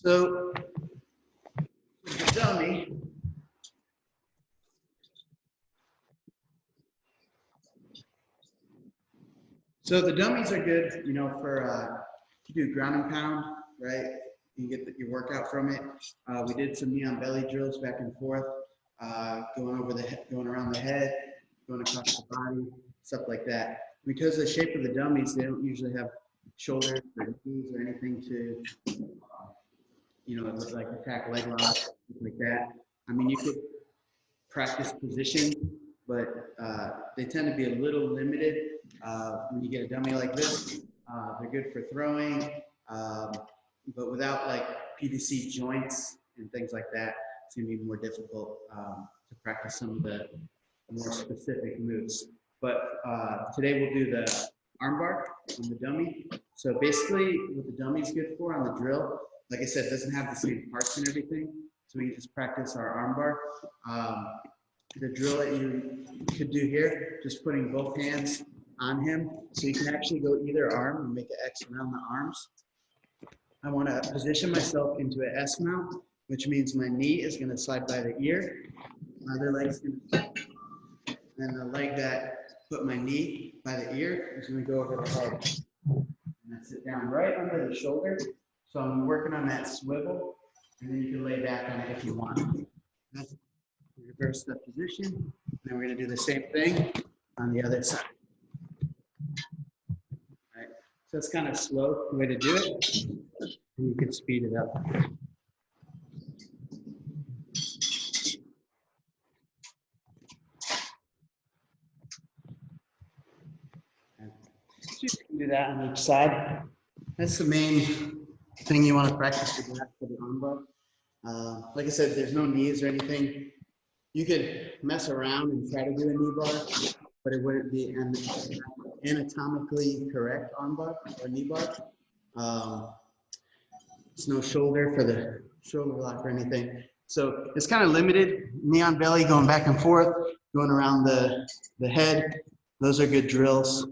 So with the dummy, so the dummies are good, you know, for if you do ground and pound, right? You get your workout from it. We did some knee on belly drills back and forth, going around the head, going across the body, stuff like that. Because of the shape of the dummies, they don't usually have shoulders or knees or anything to, you know, like attack leg lock, stuff like that. I mean, you could practice position, but they tend to be a little limited when you get a dummy like this. They're good for throwing, but without like PVC joints and things like that, it's gonna be more difficult to practice some of the more specific moves. But today we'll do the armbar on the dummy. So basically what the dummy's good for on the drill, like I said, it doesn't have the same parts and everything. So we can just practice our armbar. The drill that you could do here, just putting both hands on him. So you can actually go either arm and make an X around the arms. I want to position myself into an S mount, which means my knee is going to slide by the ear. My other leg's going to, and the leg that put my knee by the ear is going to go over the head. And I sit down right under the shoulder. So I'm working on that swivel, and then you can lay back on it if you want. That's reverse the position, and then we're going to do the same thing on the other side. All right. So it's kind of slow way to do it, and you can speed it up. So you can do that on each side. That's the main thing you want to practice with that for the armbar. Like I said, there's no knees or anything. You could mess around and try to do a knee bar, but it wouldn't be an anatomically correct armbar or knee bar. There's no shoulder for the shoulder lock or anything. So it's kind of limited. Knee on belly, going back and forth, going around the head. Those are good drills.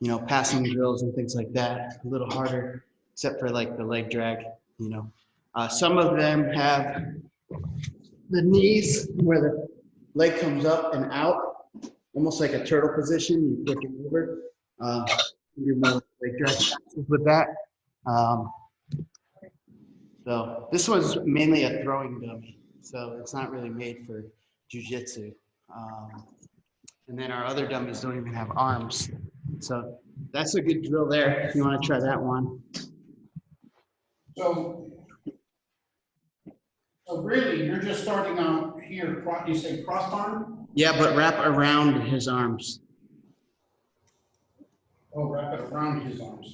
You know, passing drills and things like that. A little harder, except for like the leg drag, you know. Some of them have the knees where the leg comes up and out, almost like a turtle position. You flip it over. Do more leg drag practices with that. So this was mainly a throwing dummy, so it's not really made for jiu-jitsu. And then our other dummies don't even have arms. So that's a good drill there if you want to try that one. So really, you're just starting out here. You say crossed arm? Yeah, but wrap around his arms. Oh, wrap it around his arms.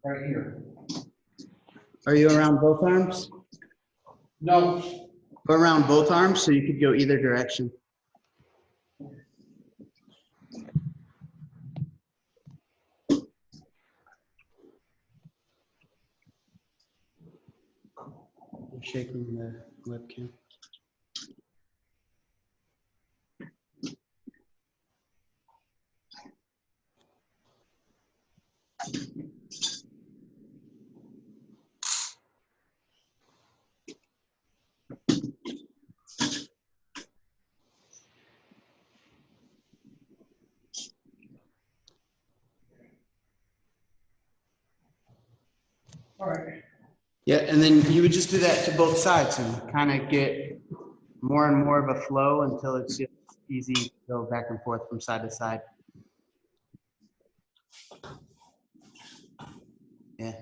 Right here. Are you around both arms? No. Go around both arms so you could go either direction. I'm shaking the webcam. All right. Yeah, and then you would just do that to both sides and kind of get more and more of a flow until it's just easy to go back and forth from side to side. Yeah.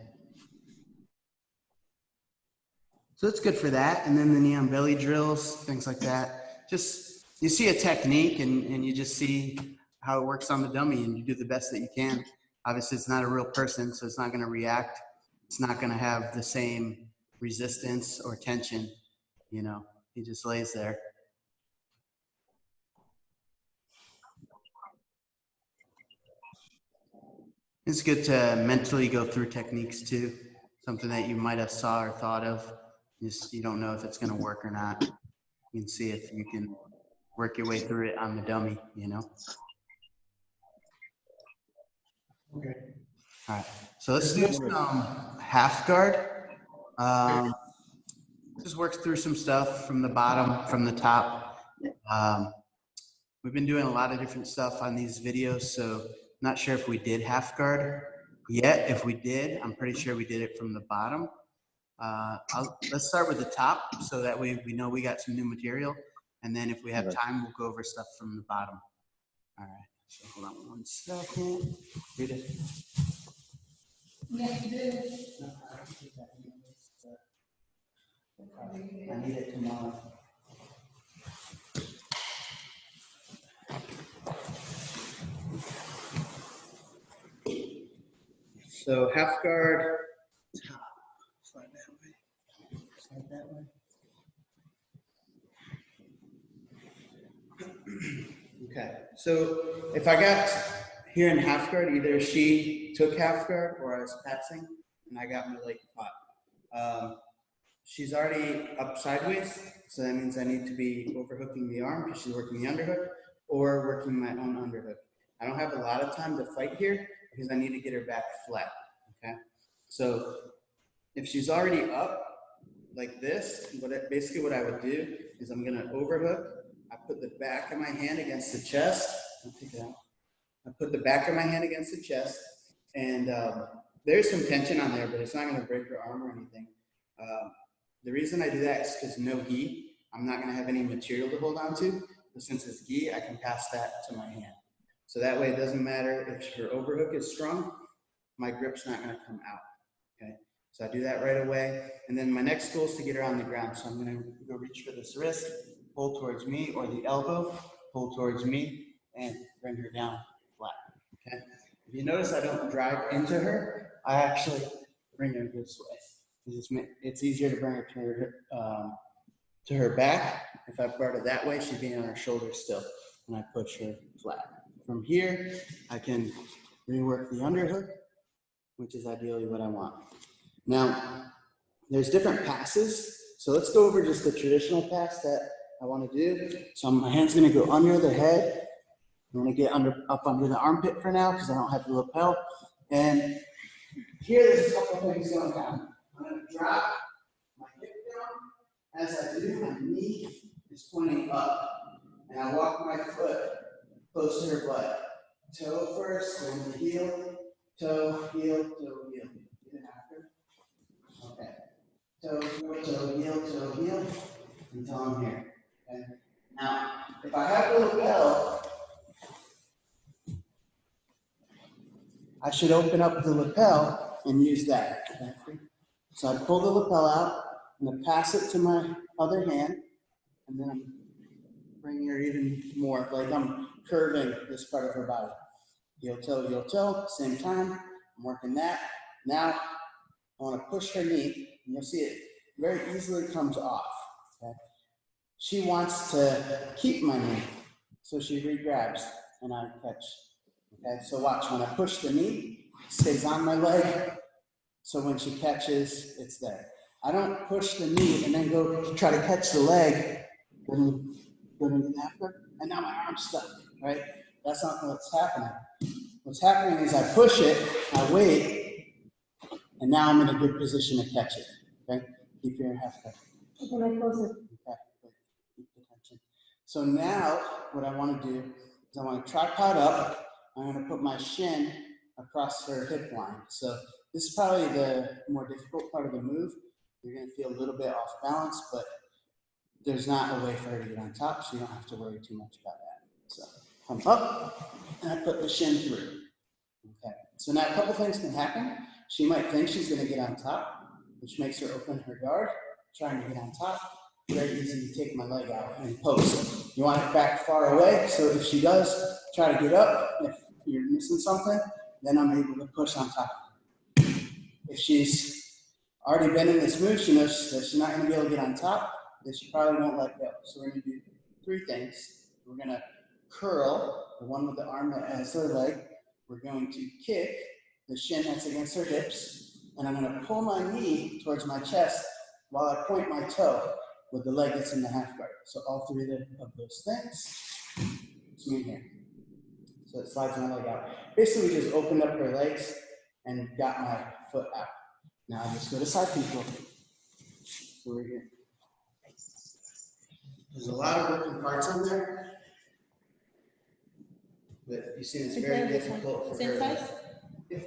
So it's good for that. And then the knee on belly drills, things like that. Just, you see a technique and you just see how it works on the dummy and you do the best that you can. Obviously, it's not a real person, so it's not going to react. It's not going to have the same resistance or tension, you know. He just lays there. It's good to mentally go through techniques too. Something that you might have saw or thought of. Just you don't know if it's going to work or not. You can see if you can work your way through it on the dummy, you know. Okay. All right, so let's do some half guard. Just work through some stuff from the bottom, from the top. We've been doing a lot of different stuff on these videos, so not sure if we did half guard yet. If we did, I'm pretty sure we did it from the bottom. Let's start with the top, so that way we know we got some new material. And then if we have time, we'll go over stuff from the bottom. All right, so hold on 1 second. Read it. Yeah, you did. No, I need it tomorrow. So half guard, top, slide that way, slide that way. Okay, so if I got here in half guard, either she took half guard or I was passing and I got my leg caught. She's already up sideways, so that means I need to be overhooking the arm because she's working the underhook or working my own underhook. I don't have a lot of time to fight here because I need to get her back flat, okay? So if she's already up like this, basically what I would do is I'm gonna overhook. I put the back of my hand against the chest. I'll take it out. I put the back of my hand against the chest, and there's some tension on there, but it's not gonna break her arm or anything. The reason I do that is because no gi, I'm not gonna have any material to hold on to, but since it's gi, I can pass that to my hand. So that way it doesn't matter if her overhook is strong, my grip's not gonna come out, okay? So I do that right away. And then my next goal is to get her on the ground. So I'm gonna go reach for this wrist, pull towards me, or the elbow, pull towards me, and bring her down flat, okay? If you notice I don't drive into her, I actually bring her this way. It's easier to bring her to her back. If I brought her that way, she'd be on her shoulders still, and I push her flat. From here, I can rework the underhook, which is ideally what I want. Now, there's different passes, so let's go over just the traditional pass that I want to do. So my hand's going to go under the head. I'm going to get up under the armpit for now because I don't have the lapel. And here, there's a couple things going on. I'm going to drop my hip down. As I do, my knee is pointing up. And I walk my foot close to her butt. Toe first, then the heel, toe, heel, toe, heel. Get it after? Okay. Toe, heel, until I'm here. Okay. Now, if I have the lapel, I should open up the lapel and use that. Okay. So I pull the lapel out, and I pass it to my other hand, and then I'm bringing her even more, like I'm curving this part of her body. Heel toe, same time. I'm working that. Now, I want to push her knee, and you'll see it very easily comes off. Okay? She wants to keep my knee, so she re-grabs, and I catch. Okay, so watch, when I push the knee, it stays on my leg, so when she catches, it's there. I don't push the knee and then go to try to catch the leg, after, and now my arm's stuck, right? That's not what's happening. What's happening is I push it, I wait, and now I'm in a good position to catch it, okay? Keep your half cut. Can I close it? Okay, good. Keep the tension. So now, what I want to do is I want to tripod up. I'm going to put my shin across her hip line. So this is probably the more difficult part of the move. You're going to feel a little bit off balance, but there's not a way for her to get on top, so you don't have to worry too much about that. So come up, and I put the shin through. Okay, so now a couple things can happen. She might think she's going to get on top, which makes her open her guard, trying to get on top. Very easy to take my leg out and post. You want it back far away, so if she does try to get up, if you're missing something, then I'm able to push on top. If she's already been in this move, she knows that she's not going to be able to get on top, then she probably won't let go. So we're going to do 3 things. We're going to curl, the one with the arm that has her leg. We're going to kick the shin that's against her hips, and I'm going to pull my knee towards my chest while I point my toe with the leg that's in the half guard. So all 3 of those things. It's me here. So it slides my leg out. Basically, we just opened up her legs and got my foot out. Now I just go to side control. So we're here. There's a lot of working parts on there, but you see it's very difficult for Same her. size? Yeah.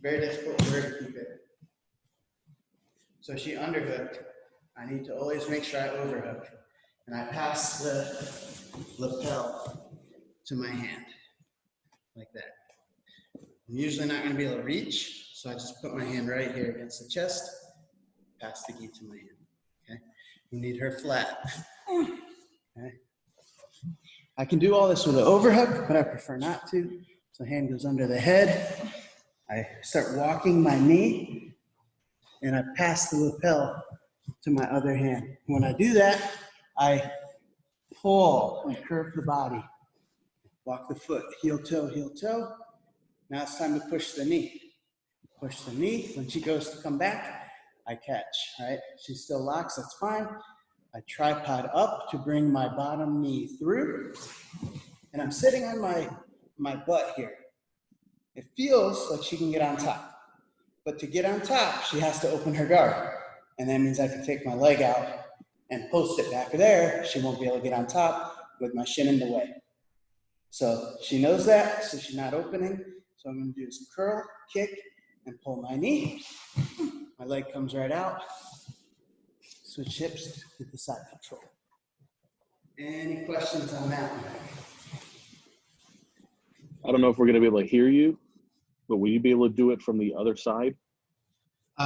Very difficult for her to keep it. So she underhooked. I need to always make sure I overhook. And I pass the lapel to my hand, like that. I'm usually not going to be able to reach, so I just put my hand right here against the chest, pass the gi to my hand. Okay, you need her flat. Okay. I can do all this with an overhook, but I prefer not to. So hand goes under the head. I start walking my knee, and I pass the lapel to my other hand. When I do that, I pull and curve the body. Walk the foot, heel, toe, heel, toe. Now it's time to push the knee. Push the knee. When she goes to come back, I catch, right? She still locks, that's fine. I tripod up to bring my bottom knee through. And I'm sitting on my butt here. It feels like she can get on top. But to get on top, she has to open her guard. And that means I can take my leg out and post it back there. She won't be able to get on top with my shin in the way. So she knows that, so she's not opening. So I'm gonna do is curl, kick, and pull my knee. My leg comes right out. Switch hips with the side control. Any questions on that one? I don't know if we're going to be able to hear you, but will you be able to do it from the other side? So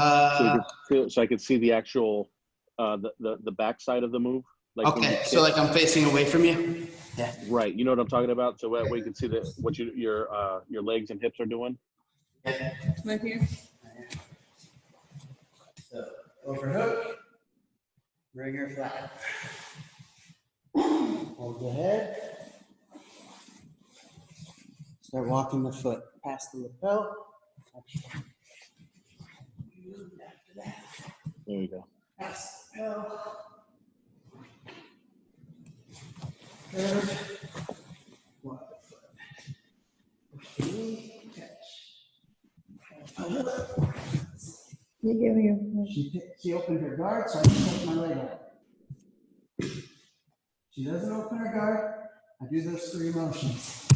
I could see the actual, the back side of the move. Like okay, so like I'm facing away from you? Yeah. Right. You know what I'm talking about? So that way you can see what your legs and hips are doing. Yeah. Right here. So overhook, bring her flat. Hold the head. Start walking the foot past the lapel. After that, There you go. past the lapel. Curve. Walk the foot. Push the knee, catch. You give me your. She opened her guard, so I just take my leg out. She doesn't open her guard. I do those three motions.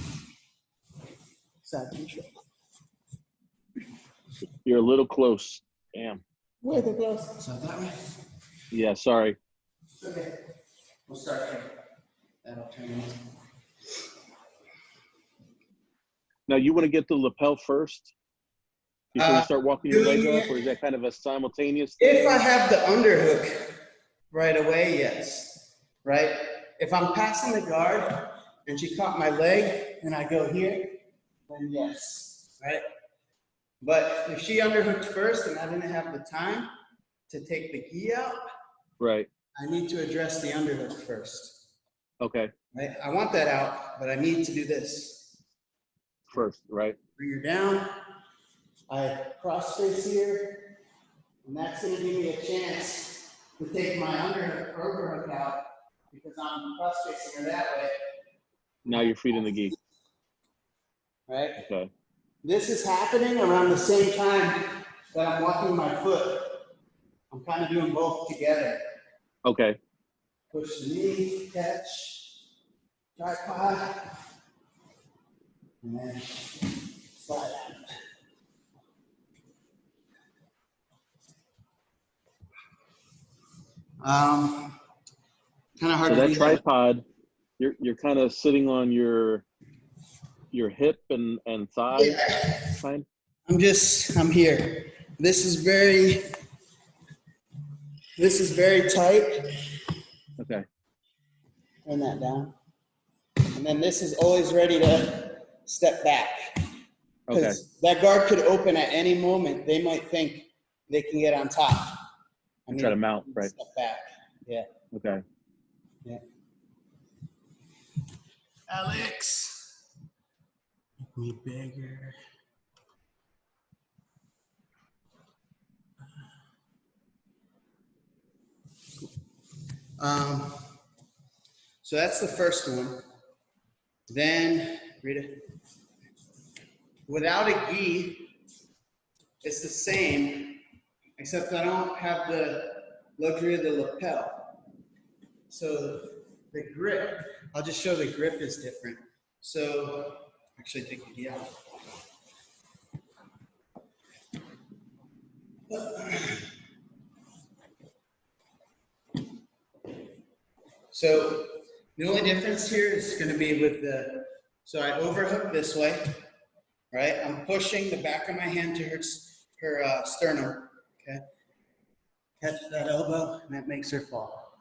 Side control. You're a little close. Damn. Where the gloves? So that way. Yeah, sorry. Okay. We'll start here. That'll turn in. Now you want to get the lapel first before you start walking your leg up, or is that kind of a simultaneous thing? If I have the underhook right away, yes. Right? If I'm passing the guard and she caught my leg and I go here, then yes. Right? But if she underhooked first and I didn't have the time to take the gi out, Right. I need to address the underhook first. Okay. Right? I want that out, but I need to do this. First, right? Bring her down. I cross face here, and that's going to give me a chance to take my underhook or overhook out because I'm cross facing her that way. Now your feet in the gi. Right? Okay. This is happening around the same time that I'm walking my foot. I'm kind of doing both together. Okay. Push the knee, catch, tripod, and then slide out. Kind of hard So to that do tripod, you're kind of sitting on your hip and thigh. Yeah. Fine. I'm here. This is very tight. Okay. Turn that down. And then this is always ready to step back. Okay. Because that guard could open at any moment. They might think they can get on top. And try to mount, right? Step back. Yeah. Okay. Yeah. Alex. Make me bigger. So that's the first one. Then, Rita. without a gi, it's the same, except I don't have the luxury of the lapel. So the grip, I'll just show the grip is different. So actually take the gi out. So the only difference here is going to be with the, so I overhook this way, right? I'm pushing the back of my hand to her sternum, okay? Catch that elbow, and that makes her fall,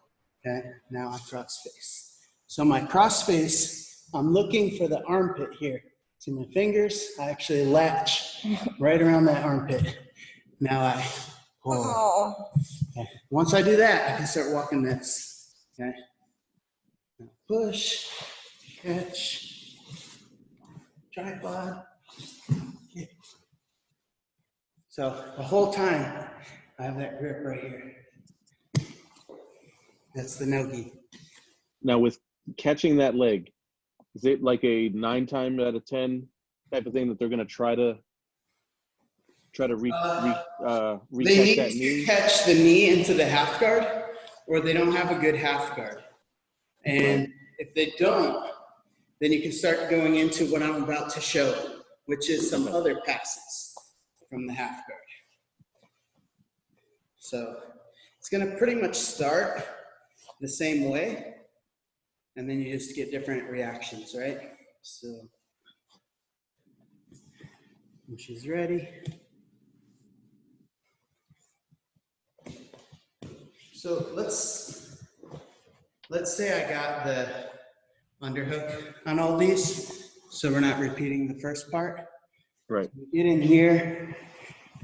okay? Now I cross face. So my cross face, I'm looking for the armpit here. See my fingers? I actually latch right around that armpit. Now I pull. Oh. Okay. Once I do that, I can start walking this, okay? Now push, catch, tripod. Okay. So the whole time, I have that grip right here. That's the no-gi. Now with catching that leg, is it like a 9 times out of 10 type of thing that they're going to try to They recatch that need knee? to catch the knee into the half guard, or they don't have a good half guard. And if they don't, then you can start going into what I'm about to show, which is some other passes from the half guard. So it's going to pretty much start the same way, and then you just get different reactions, right? So when she's ready. So let's say I got the underhook on all these, so we're not repeating the first part. Right. Get in here,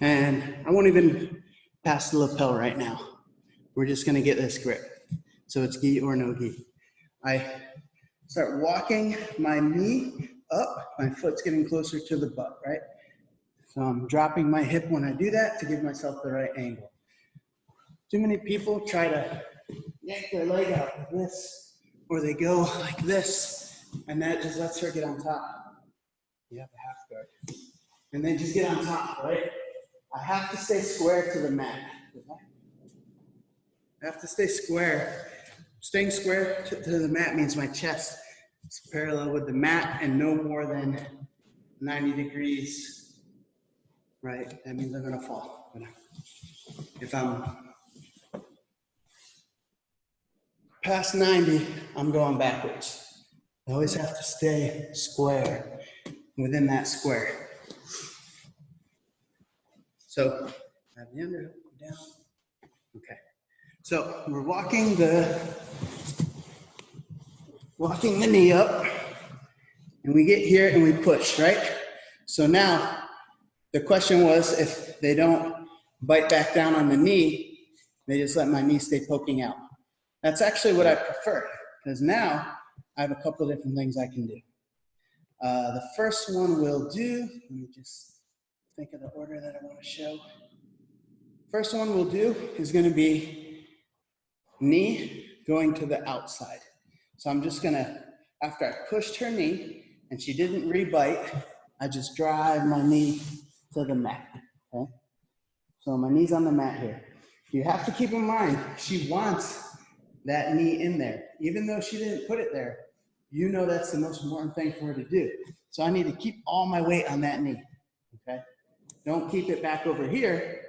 and I won't even pass the lapel right now. We're just gonna get this grip. So it's gi or no gi. I start walking my knee up, my foot's getting closer to the butt, right? So I'm dropping my hip when I do that to give myself the right angle. Too many people try to yank their leg out like this, or they go like this, and that just lets her get on top. You have a half guard. And then just get on top, right? I have to stay square to the mat. I have to stay square. Staying square to the mat means my chest is parallel with the mat and no more than 90 degrees, right? That means I'm gonna fall. If I'm past 90, I'm going backwards. I always have to stay square within that square. So, have the underhook down. Okay. So we're walking the knee up, and we get here and we push, right? So now the question was, if they don't bite back down on the knee, they just let my knee stay poking out. That's actually what I prefer, because now I have a couple of different things I can do. The first one we'll do, let me just think of the order that I want to show. First one we'll do is going to be knee going to the outside. So I'm just going to, after I pushed her knee and she didn't rebite, I just drive my knee to the mat, okay? So my knee's on the mat here. You have to keep in mind, she wants that knee in there. Even though she didn't put it there, you know that's the most important thing for her to do. So I need to keep all my weight on that knee, okay? Don't keep it back over here,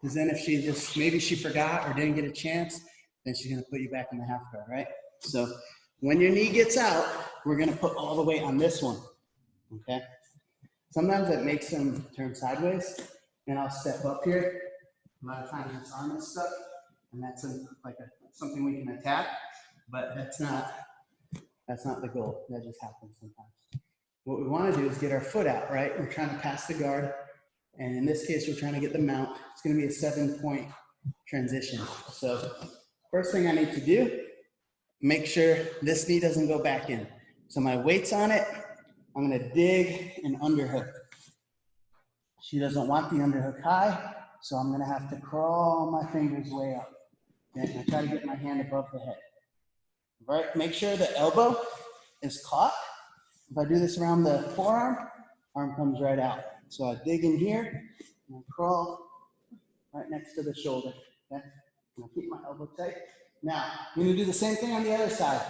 because then if she just, maybe she forgot or didn't get a chance, then she's gonna put you back in the half guard, right? So when your knee gets out, we're gonna put all the weight on this one, okay? Sometimes it makes them turn sideways, and I'll step up here. A lot of times this arm is stuck, and that's something we can attack, but that's not the goal. That just happens sometimes. What we want to do is get our foot out, right? We're trying to pass the guard, and in this case, we're trying to get the mount. It's going to be a 7-point transition. So first thing I need to do, make sure this knee doesn't go back in. So my weight's on it. I'm going to dig and underhook. She doesn't want the underhook high, so I'm going to have to crawl my fingers way up. And I try to get my hand above the head. Right? Make sure the elbow is caught. If I do this around the forearm, arm comes right out. So I dig in here, and I crawl right next to the shoulder, okay? And I'll keep my elbow tight. Now, I'm gonna do the same thing on the other side,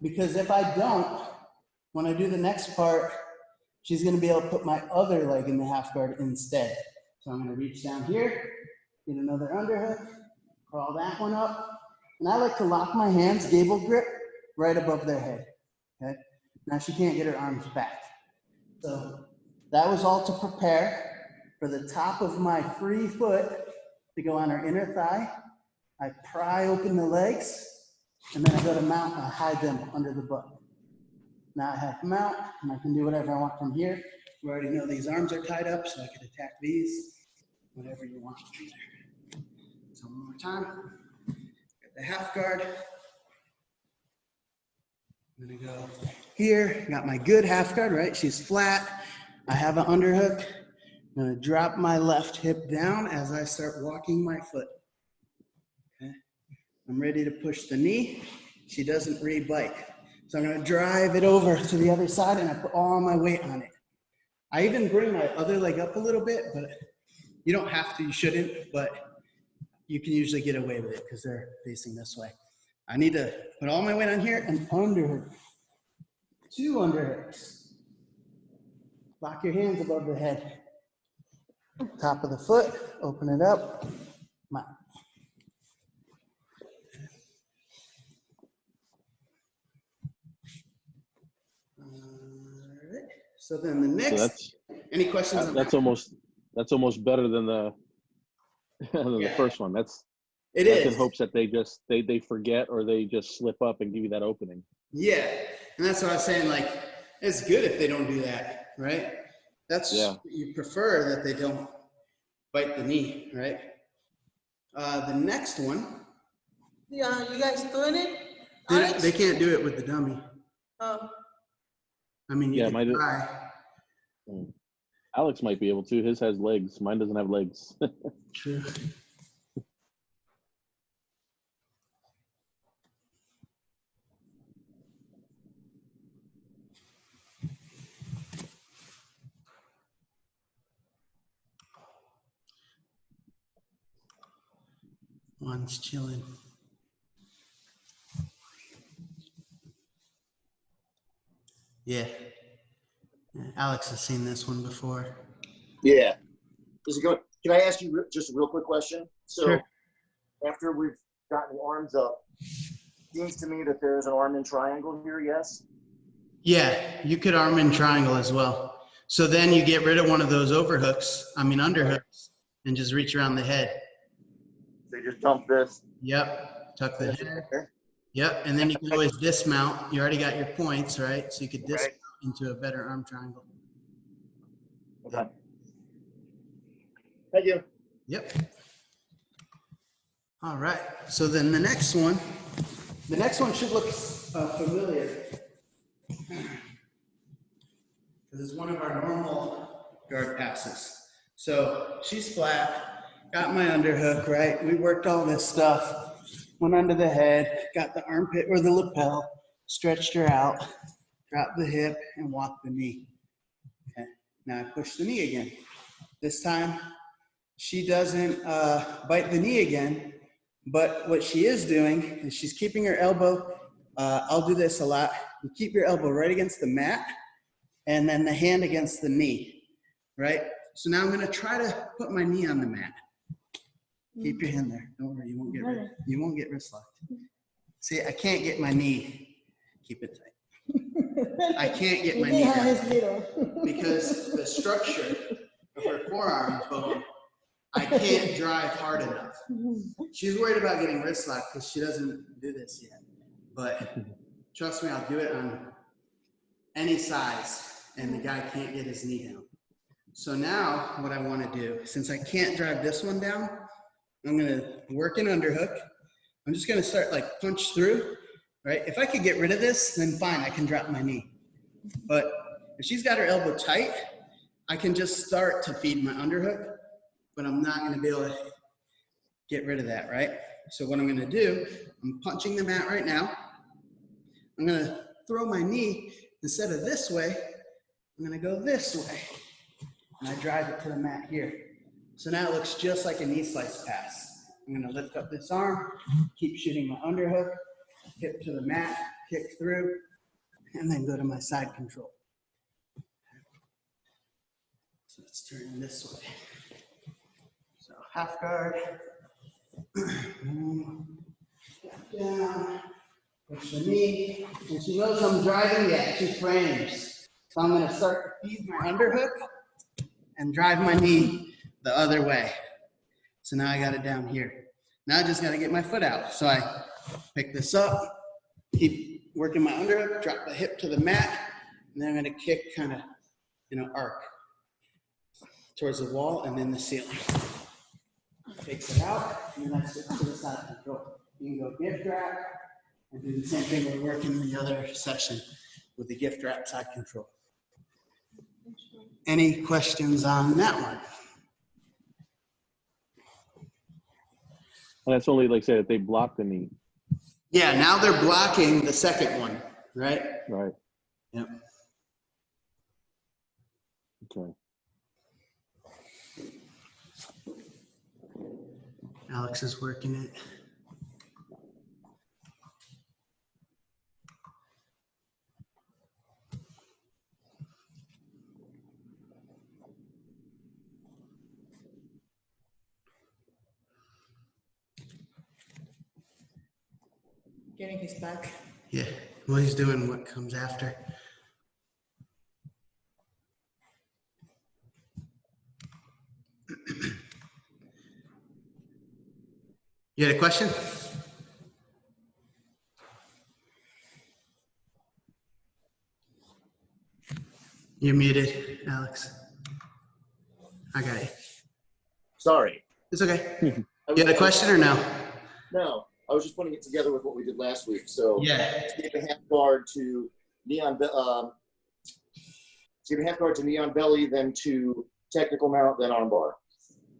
because if I don't, when I do the next part, she's gonna be able to put my other leg in the half guard instead. So I'm gonna reach down here, get another underhook, crawl that one up, and I like to lock my hands, gable grip, right above their head, okay? Now she can't get her arms back. So that was all to prepare for the top of my free foot to go on her inner thigh. I pry open the legs, and then I go to mount, I hide them under the butt. Now I have mount, and I can do whatever I want from here. We already know these arms are tied up, so I can attack these, whatever you want to do there. So one more time, get the half guard. I'm gonna go here, got my good half guard, right? She's flat. I have an underhook. I'm gonna drop my left hip down as I start walking my foot. Okay. I'm ready to push the knee. She doesn't re-bite. So I'm gonna drive it over to the other side and I put all my weight on it. I even bring my other leg up a little bit, but you don't have to, you shouldn't, but you can usually get away with it because they're facing this way. I need to put all my weight on here and underhook. 2 underhooks. Lock your hands above the head. Top of the foot, open it up. Mount. All right. So then the next, any questions on that? That's almost better than the than the first one. That's in hopes that they forget or they just slip up and give you that opening. Yeah, and that's what I was saying. Like, it's good if they don't do that, right? That's you prefer that they don't bite the knee, right? The next one. Yeah, you guys doing it? They can't do it with the dummy. Oh. I mean, you can try. Alex might be able to. His has legs. Mine doesn't have legs. True. One's chilling. Yeah. Alex has seen this one before. Yeah. Is it good? Can I ask you just a real quick question? So sure. After we've gotten the arms up, seems to me that there's an arm in triangle here, yes? Yeah, you could arm in triangle as well. So then you get rid of one of those underhooks, and just reach around the head. So you just dump this. Yep, tuck the head. Yep, and then you can always dismount. You already got your points, right? So you could dismount into a better arm triangle. Okay. Thank you. Yep. All right, so then the next one should look familiar. This is one of our normal guard passes. So she's flat, got my underhook, right? We worked all this stuff, went under the head, got the armpit or the lapel, stretched her out, dropped the hip, and walked the knee. Okay, now I push the knee again. This time, she doesn't bite the knee again, but what she is doing is she's keeping her elbow, I'll do this a lot, you keep your elbow right against the mat, and then the hand against the knee, right? So now I'm gonna try to put my knee on the mat. Keep your hand there, don't worry, you won't get wrist locked. See, I can't get my knee, keep it tight. I can't get my knee down because the structure of her forearm bone, I can't drive hard enough. She's worried about getting wrist locked because she doesn't do this yet. But trust me, I'll do it on any size and the guy can't get his knee down. So now what I want to do, since I can't drive this one down, I'm going to work an underhook. I'm just going to start like punch through, right? If I could get rid of this, then fine, I can drop my knee. But if she's got her elbow tight, I can just start to feed my underhook, but I'm not going to be able to get rid of that, right? So what I'm going to do, I'm punching the mat right now. I'm going to throw my knee, instead of this way, I'm going to go this way. and I drive it to the mat here. So now it looks just like a knee slice pass. I'm gonna lift up this arm, keep shooting my underhook, hip to the mat, kick through, and then go to my side control. So let's turn this way. So half guard, down, push the knee, and she knows I'm driving, yeah, she frames. So I'm gonna start to feed my underhook and drive my knee the other way. So now I got it down here. Now I just gotta get my foot out. So I pick this up, keep working my underhook, drop the hip to the mat, and then I'm gonna kick kind of, arc towards the wall and then the ceiling. Takes it out, and then I switch to the side control. You can go gift wrap and do the same thing we're working in the other session with the gift wrap side control. Any questions on that one? And that's only, like say, that they block the knee. Yeah, now they're blocking the second one, right? Right. Yep. Okay. Alex is working it. Getting his back. Yeah, well, he's doing what comes after. You had a question? You're muted, Alex. I got you. Sorry. It's okay. You had a question or no? No, I was just putting it together with what we did last week. So Yeah. skip a half guard to knee on belly, then to technical mount, then arm bar.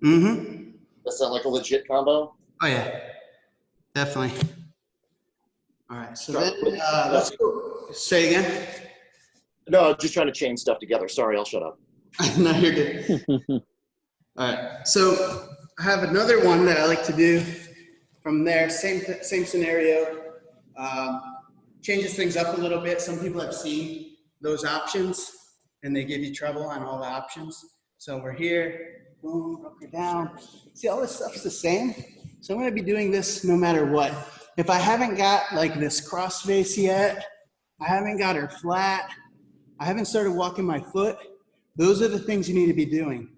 Mm-hmm. That sound like a legit combo? Oh yeah, definitely. All right, so Sorry. then let's go. Say again. No, I'm just trying to chain stuff together. Sorry, I'll shut up. No, you're good. All right, so I have another one that I like to do from there. Same scenario. Changes things up a little bit. Some people have seen those options, and they give you trouble on all the options. So we're here. Boom, up or down. See, all this stuff's the same. So I'm going to be doing this no matter what. If I haven't got like this cross face yet, I haven't got her flat, I haven't started walking my foot, those are the things you need to be doing.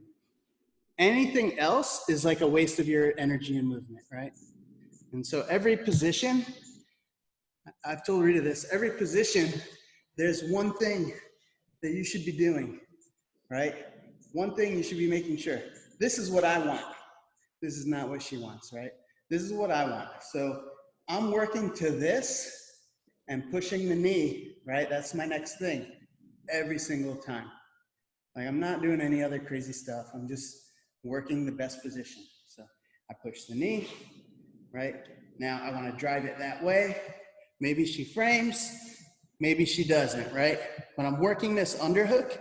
Anything else is like a waste of your energy and movement, right? And so every position, I've told Rita this, every position, there's one thing that you should be doing, right? One thing you should be making sure. This is what I want. This is not what she wants, right? This is what I want. So I'm working to this and pushing the knee, right? That's my next thing every single time. Like I'm not doing any other crazy stuff. I'm just working the best position. So I push the knee, right? Now I want to drive it that way. Maybe she frames, maybe she doesn't, right? But I'm working this underhook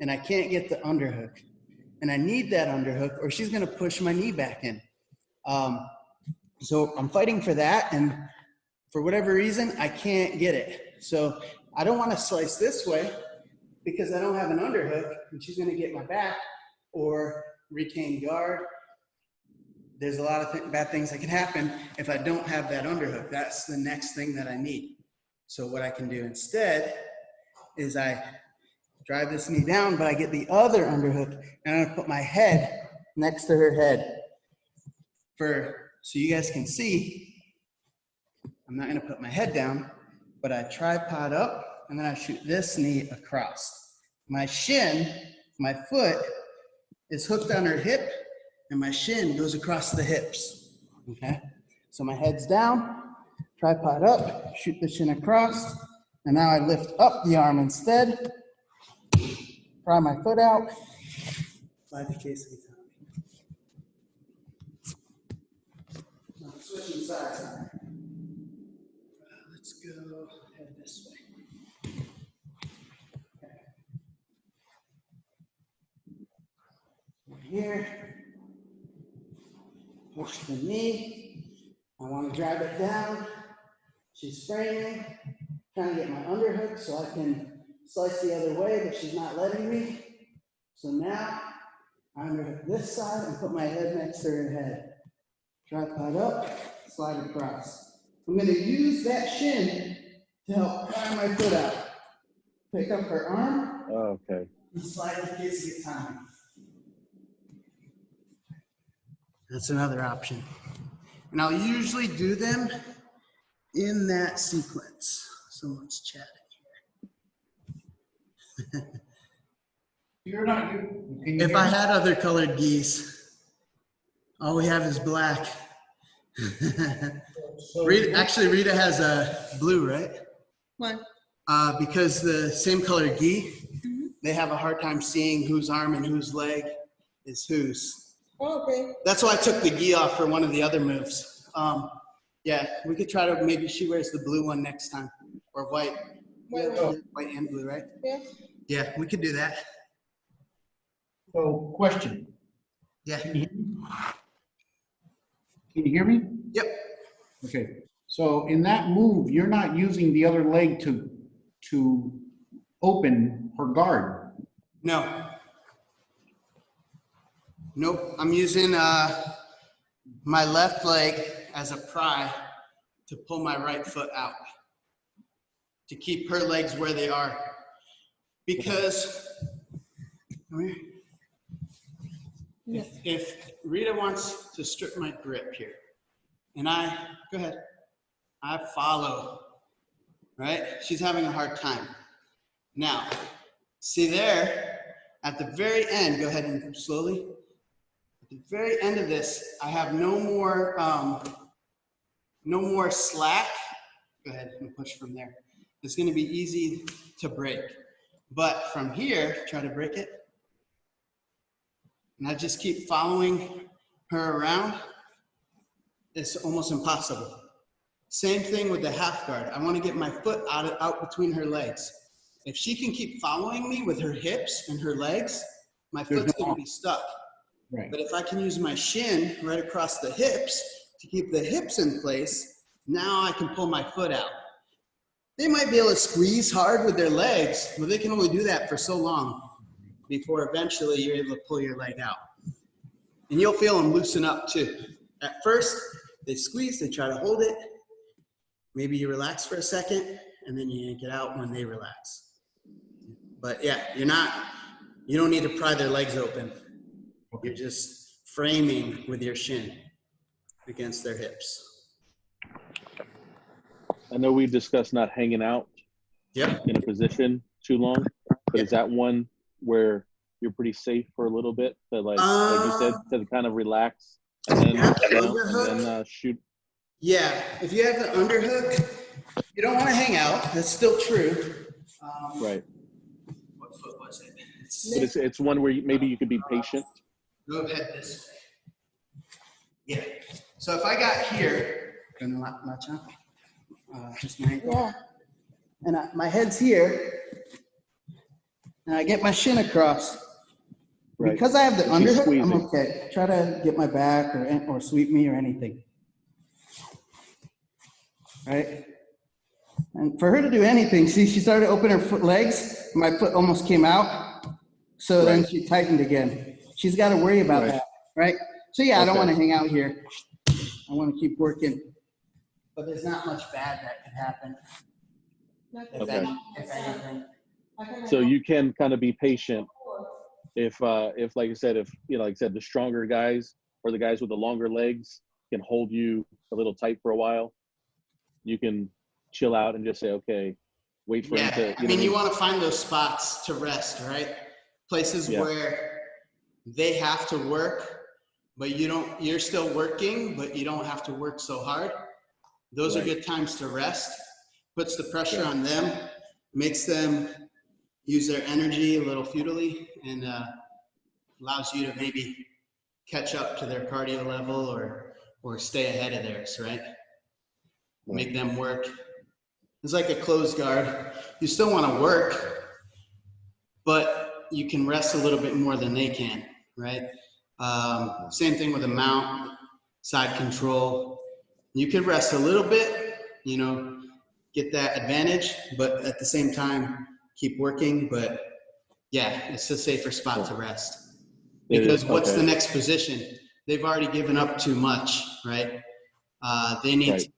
and I can't get the underhook. And I need that underhook or she's gonna push my knee back in. So I'm fighting for that and for whatever reason, I can't get it. So I don't wanna slice this way because I don't have an underhook and she's gonna get my back or retain guard. There's a lot of bad things that can happen if I don't have that underhook. That's the next thing that I need. So what I can do instead is I drive this knee down, but I get the other underhook and I'm gonna put my head next to her head. So you guys can see, I'm not gonna put my head down, but I tripod up and then I shoot this knee across. My shin, my foot is hooked on her hip and my shin goes across the hips, okay? So my head's down, tripod up, shoot the shin across, and now I lift up the arm instead, pry my foot out, slide the case of the Now switching sides. Let's go head this way. Okay. Here, push the knee. I want to drive it down. She's framing, trying to get my underhook so I can slice the other way, but she's not letting me. So now I underhook this side and put my head next to her head. Tripod up, slide across. I'm going to use that shin to help pry my foot out. Pick up her arm. Oh, okay. And slide the kids to get time. That's another option. And I'll usually do them in that sequence. Someone's chatting here. You're not, you, can you If hear I me? had other colored geese, all we have is black. So- Rita has a blue, right? What? Because the same color gi, they have a hard time seeing whose arm and whose leg is whose. Oh, okay. That's why I took the gi off for one of the other moves. Yeah, we could try to, maybe she wears the blue one next time, or white. White Yeah, one. white and blue, right? Yeah. Yeah, we could do that. So, question. Yeah. Can you hear me? Yep. Okay, so in that move, you're not using the other leg to open her guard. No. Nope, I'm using my left leg as a pry to pull my right foot out, to keep her legs where they are. Because, come here. Yeah. If Rita wants to strip my grip here, and go ahead, I follow, right? She's having a hard time. Now, see there, at the very end, go ahead and slowly. At the very end of this, I have no more slack. Go ahead and push from there. It's gonna be easy to break. But from here, try to break it. And I just keep following her around. It's almost impossible. Same thing with the half guard. I want to get my foot out between her legs. If she can keep following me with her hips and her legs, my foot's going to be stuck. Right. But if I can use my shin right across the hips to keep the hips in place, now I can pull my foot out. They might be able to squeeze hard with their legs, but they can only do that for so long before eventually you're able to pull your leg out. And you'll feel them loosen up too. At first, they squeeze, they try to hold it. Maybe you relax for a second, and then you yank it out when they relax. But yeah, you don't need to pry their legs open. You're just framing with your shin against their hips. I know we discussed not hanging out Yep. in a position too long, but is that one where you're pretty safe for a little bit to like you said, to kind of relax and then, and then shoot? Yeah, if you have the underhook, you don't want to hang out. That's still true. Right. What foot was it? But it's one where maybe you could be patient. Go ahead this way. Yeah. So if I got here, gonna latch on, just my ankle. Yeah. And my head's here, and I get my shin across. Right. Because I have the And she's underhook, I'm squeezing. okay. Try to get my back or sweep me or anything. Right? And for her to do anything, see, she started to open her legs. My foot almost came out. So then Right. she tightened again. She's got to worry about Right. that, right? So yeah, I don't Okay. want to hang out here. I want to keep working. But there's not much bad that could happen. If anything. So you can kind of be patient if like I said, if like I said, the stronger guys or the guys with the longer legs can hold you a little tight for a while, you can chill out and just say, okay, wait for him to. I mean, you want to find those spots to rest, right? Places Yeah. where they have to work, but you're still working, but you don't have to work so hard. Those are Right. good times to rest. Puts the pressure on them, makes them use their energy a little futilely, and allows you to maybe catch up to their cardio level or stay ahead of theirs, right? Make them work. It's like a closed guard. You still want to work, but you can rest a little bit more than they can, right? Same thing with a mount, side control. You could rest a little bit, you know, get that advantage, but at the same time, keep working. But yeah, it's a safer spot to rest. Because what's the next position? They've already given up too much, right? They need to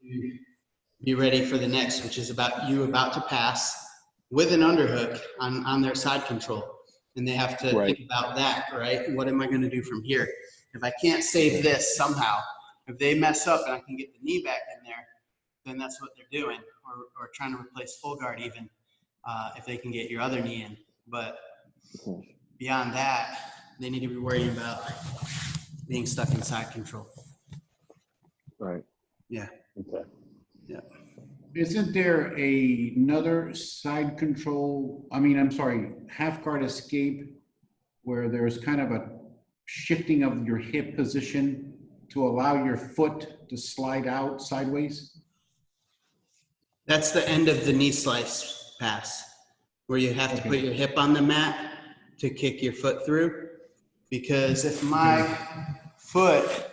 be ready for the next, which is about to pass with an underhook on their side control. And they have to think about that, right? What am I going to do from here? If I can't save this somehow, if they mess up and I can get the knee back in there, then that's what they're doing, or trying to replace full guard even, if they can get your other knee in. But beyond that, they need to be worrying about being stuck in side control. Right. Yeah. Okay. Yeah. Isn't there another side control, I'm sorry, half guard escape where there's kind of a shifting of your hip position to allow your foot to slide out sideways? That's the end of the knee slice pass, where you have to put your hip on the mat to kick your foot through. Because if my foot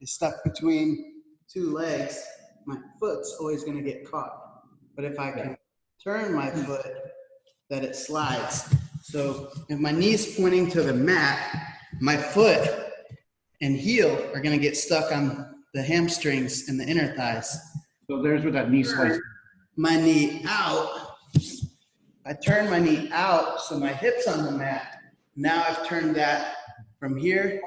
is stuck between two legs, my foot's always going to get caught. But if I can turn my foot, that it slides. So if my knee's pointing to the mat, my foot and heel are going to get stuck on the hamstrings and the inner thighs. So there's where that knee slice. My knee out. I turn my knee out so my hip's on the mat. Now I've turned that from here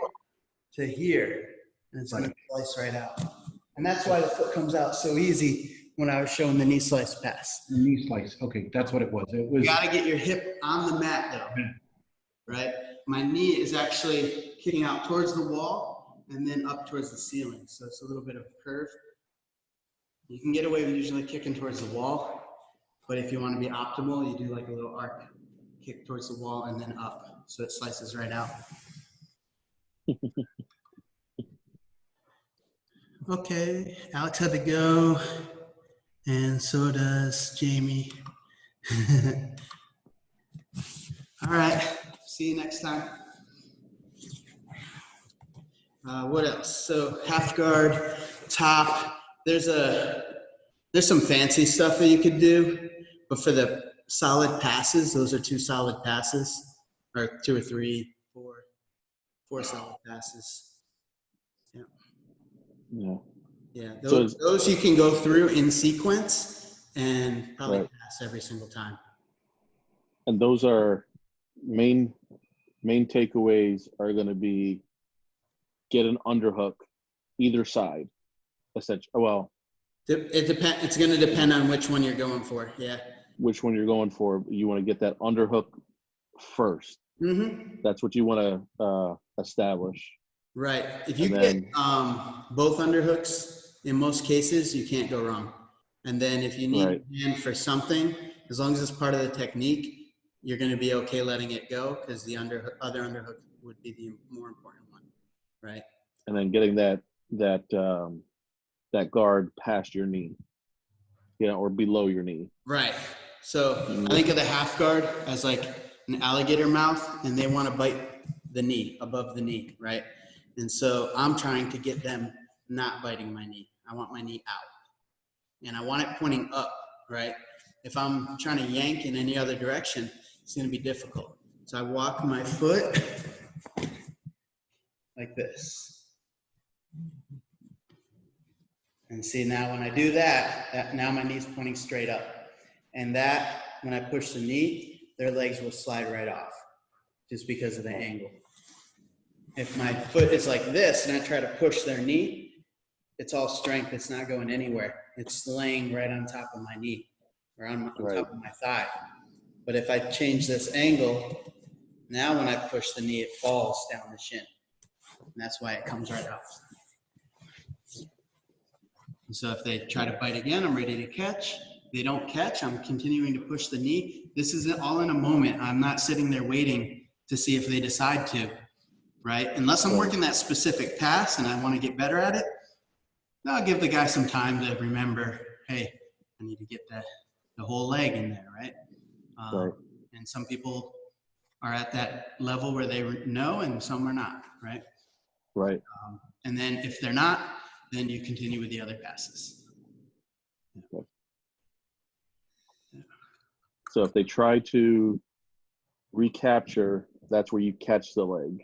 to here, and it's going to slice right out. And that's why the foot comes out so easy when I was showing the knee slice pass. The knee slice. Okay, that's what it was. It was. You got to get your hip on the mat though, right? My knee is actually kicking out towards the wall and then up towards the ceiling. So it's a little bit of a curve. You can get away with usually kicking towards the wall, but if you want to be optimal, you do like a little arc kick towards the wall and then up, so it slices right out. Okay, Alex had to go, and so does Jamie. All right, see you next time. What else? So half guard, top. There's some fancy stuff that you could do, but for the solid passes, those are 2 solid passes, or 2 or 3, 4 solid passes. Yeah. Yeah. Yeah. Those you can go through in sequence and probably pass every single time. And those are main takeaways are going to be get an underhook either side. Essentially, well, it depends. It's going to depend on which one you're going for. Yeah. Which one you're going for? You want to get that underhook first. Mm-hmm. That's what you want to establish. Right. If you get both underhooks, in most cases, you can't go wrong. And then if you need a hand for something, as long as it's part of the technique, you're going to be okay letting it go, because the other underhook would be the more important one, right? And then getting that guard past your knee, or below your knee. Right. So I think of the half guard as like an alligator mouth, and they want to bite the knee, above the knee, right? And so I'm trying to get them not biting my knee. I want my knee out, and I want it pointing up, right? If I'm trying to yank in any other direction, it's going to be difficult. So I walk my foot like this. And see, now when I do that, now my knee's pointing straight up. And that, when I push the knee, their legs will slide right off, just because of the angle. If my foot is like this and I try to push their knee, it's all strength. It's not going anywhere. It's laying right on top of my knee, or on top of my thigh. But if I change this angle, now when I push the knee, it falls down the shin. And that's why it comes right off. And so if they try to bite again, I'm ready to catch. If they don't catch, I'm continuing to push the knee. This is all in a moment. I'm not sitting there waiting to see if they decide to, right? Unless I'm working that specific pass and I want to get better at it, I'll give the guy some time to remember, hey, I need to get the whole leg in there, right? And some people are at that level where they know, and some are not, right? Right. And then if they're not, then you continue with the other passes. So if they try to recapture, that's where you catch the leg.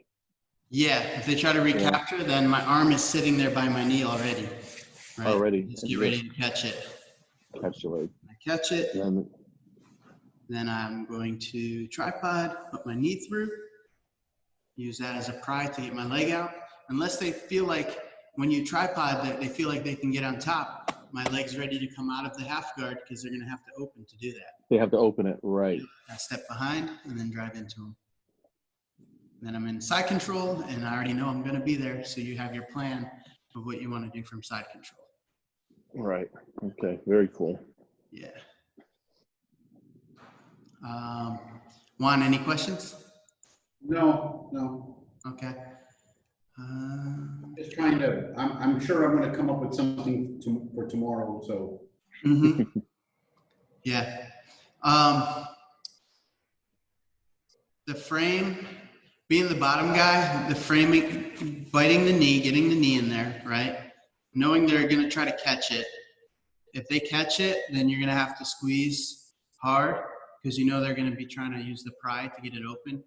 Yeah, if they try to recapture, then my arm is sitting there by my knee already. Right? Already. Just get ready to catch it. Catch the leg. I catch it, And then I'm going to tripod, put my knee through, use that as a pry to get my leg out. Unless they feel like when you tripod that they feel like they can get on top, my leg's ready to come out of the half guard because they're going to have to open to do that. they have to open it. Right. I step behind and then drive into them. Then I'm in side control, and I already know I'm going to be there, so you have your plan of what you want to do from side control. Right. Okay. Very cool. Yeah. Juan, any questions? No. Okay. Just trying to, I'm sure I'm going to come up with something for tomorrow, so. Mm-hmm. Yeah. The frame, being the bottom guy, the framing, biting the knee, getting the knee in there, right? Knowing they're going to try to catch it. If they catch it, then you're going to have to squeeze hard because you know they're going to be trying to use the pry to get it open.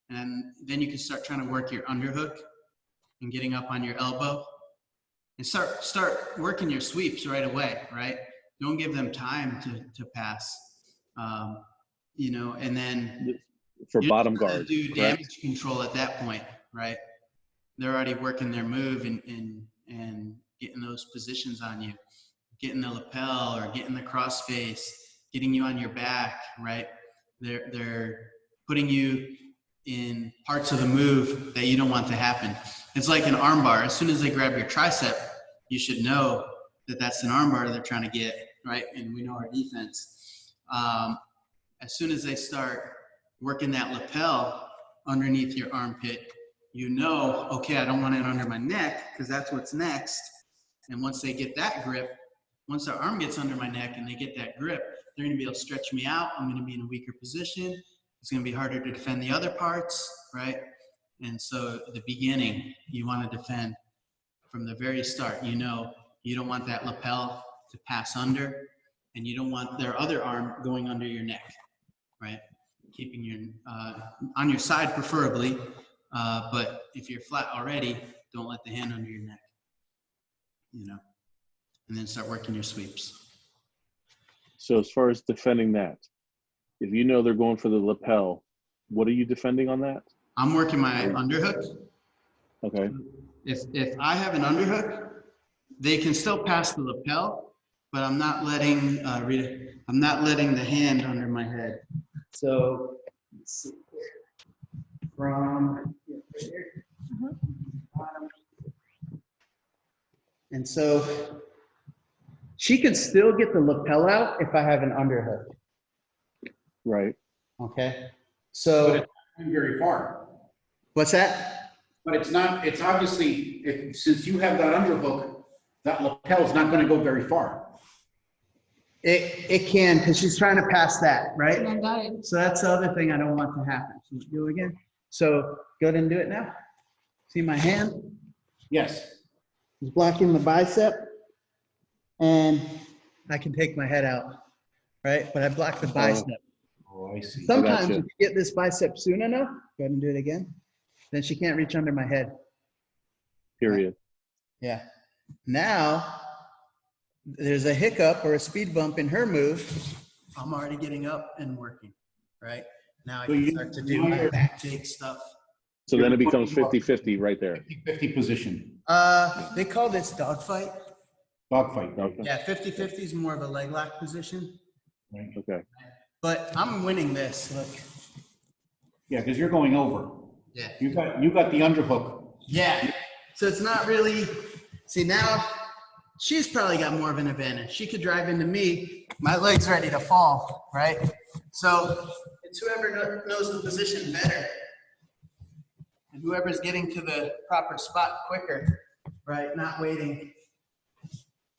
And then you can start trying to work your underhook and getting up on your elbow and start working your sweeps right away, right? Don't give them time to pass, you know, and then For bottom guard. do correct? damage control at that point, right? They're already working their move and getting those positions on you, getting the lapel or getting the crossface, getting you on your back, right? They're putting you in parts of the move that you don't want to happen. It's like an arm bar. As soon as they grab your tricep, you should know that that's an arm bar they're trying to get, right? And we know our defense. As soon as they start working that lapel underneath your armpit, you know, okay, I don't want it under my neck because that's what's next. And once they get that grip, once their arm gets under my neck and they get that grip, they're going to be able to stretch me out. I'm going to be in a weaker position. It's going to be harder to defend the other parts, right? And so at the beginning, you want to defend from the very start. You know, you don't want that lapel to pass under, and you don't want their other arm going under your neck, right? Keeping your, on your side preferably, but if you're flat already, don't let the hand under your neck, you know, and then start working your sweeps. So as far as defending that, if you know they're going for the lapel, what are you defending on that? I'm working my underhook. Okay. If I have an underhook, they can still pass the lapel, but I'm not letting the hand under my head. So let's see here. From here, bottom. And so she could still get the lapel out if I have an underhook. Right. Okay. So Very far. what's that? But it's not, it's obviously, since you have that underhook, that lapel is not going to go very far. It can, because she's trying to pass that, right? And I got it. So that's the other thing I don't want to happen. So do it again. So go ahead and do it now. See my hand? Yes. It's blocking the bicep. And I can take my head out, right? But I blocked the bicep. Oh, I see. Sometimes gotcha. if you get this bicep soon enough, go ahead and do it again, then she can't reach under my head. Period. Yeah. Now, there's a hiccup or a speed bump in her move. I'm already getting up and working, right? Now I So can you- start to do now my you're- back take stuff. So then it becomes 50-50 right there. 50 position. They call this dogfight. Dogfight. Okay. Yeah, 50-50 is more of a leg lock position. Right. Okay. But I'm winning this. Look. Yeah, because you're going over. Yeah. You got the underhook. Yeah. So it's not really. See, now she's probably got more of an advantage. She could drive into me. My leg's ready to fall, right? So it's whoever knows the position better and whoever's getting to the proper spot quicker, right? Not waiting.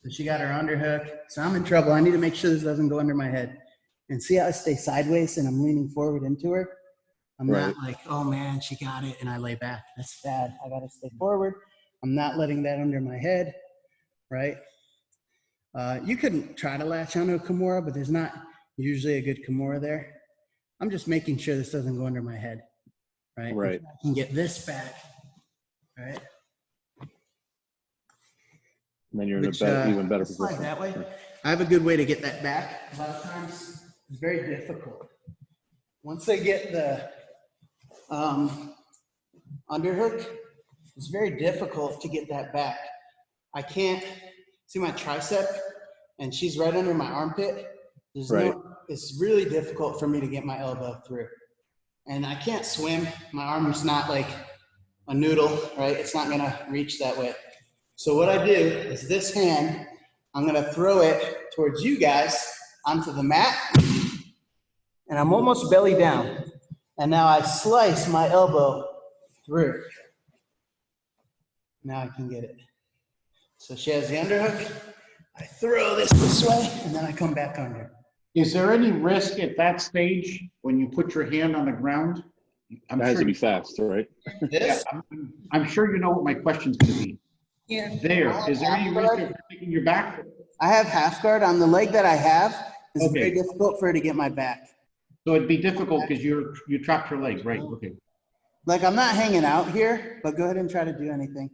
So she got her underhook. So I'm in trouble. I need to make sure this doesn't go under my head. And see how I stay sideways and I'm leaning forward into her? I'm Right. not like, oh man, she got it, and I lay back. That's bad. I gotta stay forward. I'm not letting that under my head, right? You could try to latch onto a Kimura, but there's not usually a good Kimura there. I'm just making sure this doesn't go under my head, right? Right. If I can get this back, right? And then you're in Which, a even better slide position. that way. I have a good way to get that back. A lot of times it's very difficult. Once they get the underhook, it's very difficult to get that back. I can't see my tricep, and she's right under my armpit. Right. It's really difficult for me to get my elbow through. And I can't swim. My arm's not like a noodle, right? It's not gonna reach that way. So what I do is this hand, I'm gonna throw it towards you guys onto the mat, and I'm almost belly down. And now I slice my elbow through. Now I can get it. So she has the underhook. I throw this way, and then I come back under. Is there any risk at that stage when you put your hand on the ground? It has to be fast, right? This? I'm sure you know what my question's gonna be. Yeah. Is there any risk of taking your back? I have half guard on the leg that I have. It's Okay. very difficult for her to get my back. So it'd be difficult because you trapped your leg, right? Okay. Like I'm not hanging out here, but go ahead and try to do anything.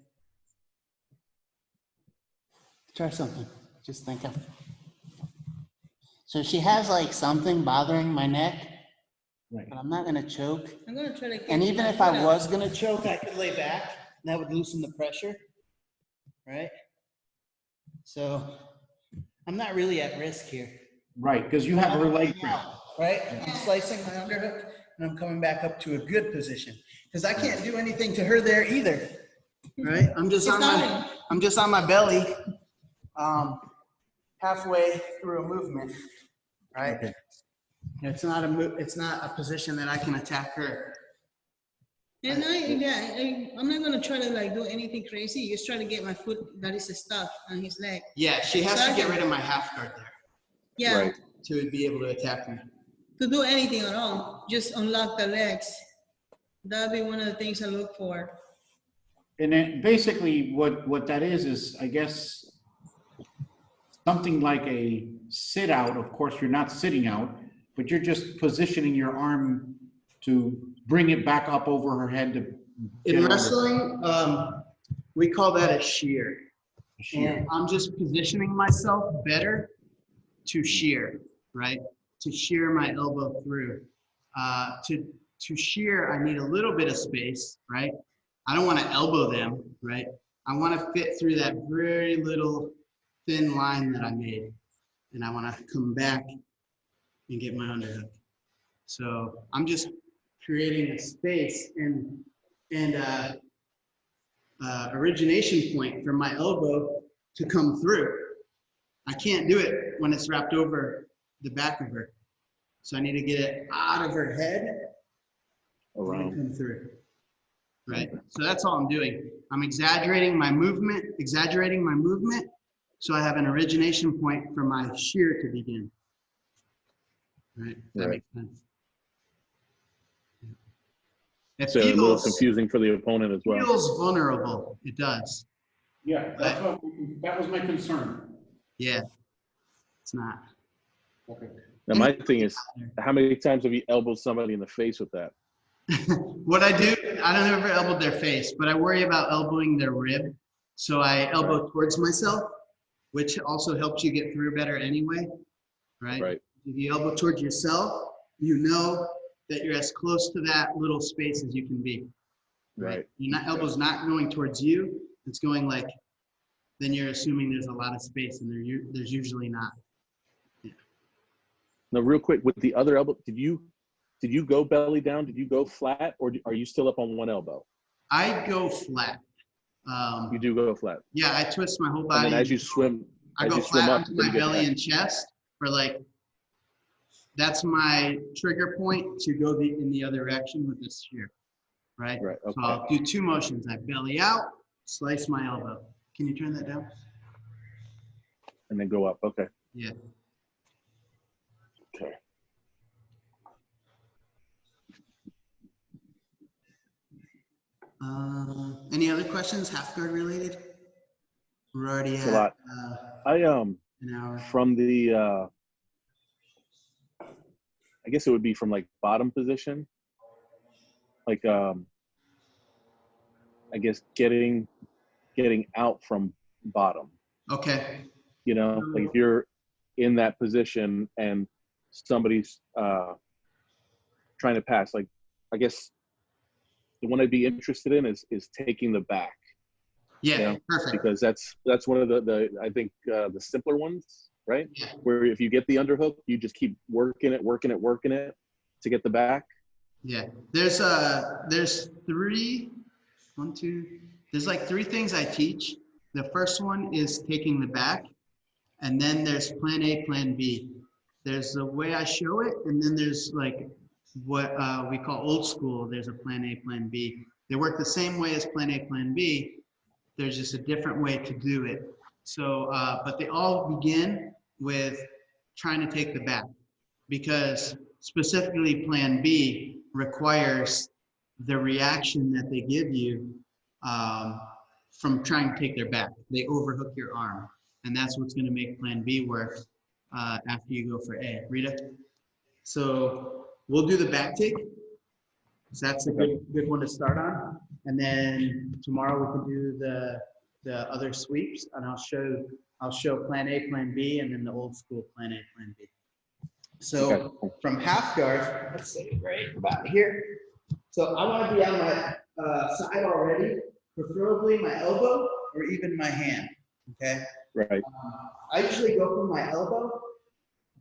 Try something. Just think of. So she has like something bothering my neck, Right. but I'm not gonna choke. I'm gonna try to get And even my if I foot out. was gonna choke, I could lay back, and that would loosen the pressure, right? So I'm not really at risk here. Right, because you have her leg trapped. Right? I'm slicing my underhook, and I'm coming back up to a good position. Because I can't do anything to her there either. Right? I'm just on my belly, halfway through a movement. Right? Okay. It's not a position that I can attack her. And I'm not gonna try to like do anything crazy. Just try to get my foot that is stuck on his leg. Yeah, she has to get rid of my half guard there Yeah, Right. to be able to attack me. to do anything at all, just unlock the legs. That'll be one of the things I look for. And then basically what that is I guess something like a sit out. Of course, you're not sitting out, but you're just positioning your arm to bring it back up over her head to get In her wrestling, we call that a shear. shear. And I'm just positioning myself better to shear, right? To shear my elbow through. To shear, I need a little bit of space, right? I don't want to elbow them, right? I want to fit through that very little thin line that I made. And I want to come back and get my underhook. So I'm just creating a space and origination point for my elbow to come through. I can't do it when it's wrapped over the back of her. So I need to get it out of her head and Around. come through. Right? So that's all I'm doing. I'm exaggerating my movement, so I have an origination point for my shear to begin. Right? That Right. makes sense. It So a little feels, confusing for the opponent as well. feels vulnerable. It does. Yeah, that was my concern. Yeah. It's not. Okay. Now my thing is, how many times have you elbowed somebody in the face with that? What I do, I don't ever elbow their face, but I worry about elbowing their rib. So I elbow towards myself, which also helps you get through better anyway, right? Right. If you elbow towards yourself, you know that you're as close to that little space as you can be, right? Right. Your elbow's not going towards you, it's going like, then you're assuming there's a lot of space, and there's usually not. Now, real quick, with the other elbow, did you go belly down? Did you go flat, or are you still up on one elbow? I go flat. You do go flat. Yeah, I twist my whole And body. then as you swim, I go swim flat up, onto then my you get belly back. and chest for like, that's my trigger point to go in the other direction with this shear, right? Right, So okay. I'll do two motions. I belly out, slice my elbow. Can you turn that down? And then go up. Okay. Yeah. Okay. Any other questions, half guard related? We're already It's at a lot. an hour. From the I guess it would be from like bottom position, like I guess getting out from bottom. Okay. You know, like if you're in that position and somebody's trying to pass, like I guess the one I'd be interested in is taking the back. Yeah, You know, perfect. because that's one of the I think the simpler ones, right? Yeah. Where if you get the underhook, you just keep working it to get the back. Yeah, there's like three things I teach. The first one is taking the back, and then there's plan A, plan B. There's the way I show it, and then there's like what we call old school. There's a plan A, plan B. They work the same way as plan A, plan B. There's just a different way to do it. So, but they all begin with trying to take the back, because specifically plan B requires the reaction that they give you from trying to take their back. They overhook your arm, and that's what's going to make plan B work after you go for A. Rita? So we'll do the back take. So that's a good one to start on. And then tomorrow we can do the other sweeps, and I'll show plan A, plan B, and then the old school plan A, plan B. So from half guard, let's say right about here. So I want to be on my side already, preferably my elbow or even my hand. Okay. Right. I usually go for my elbow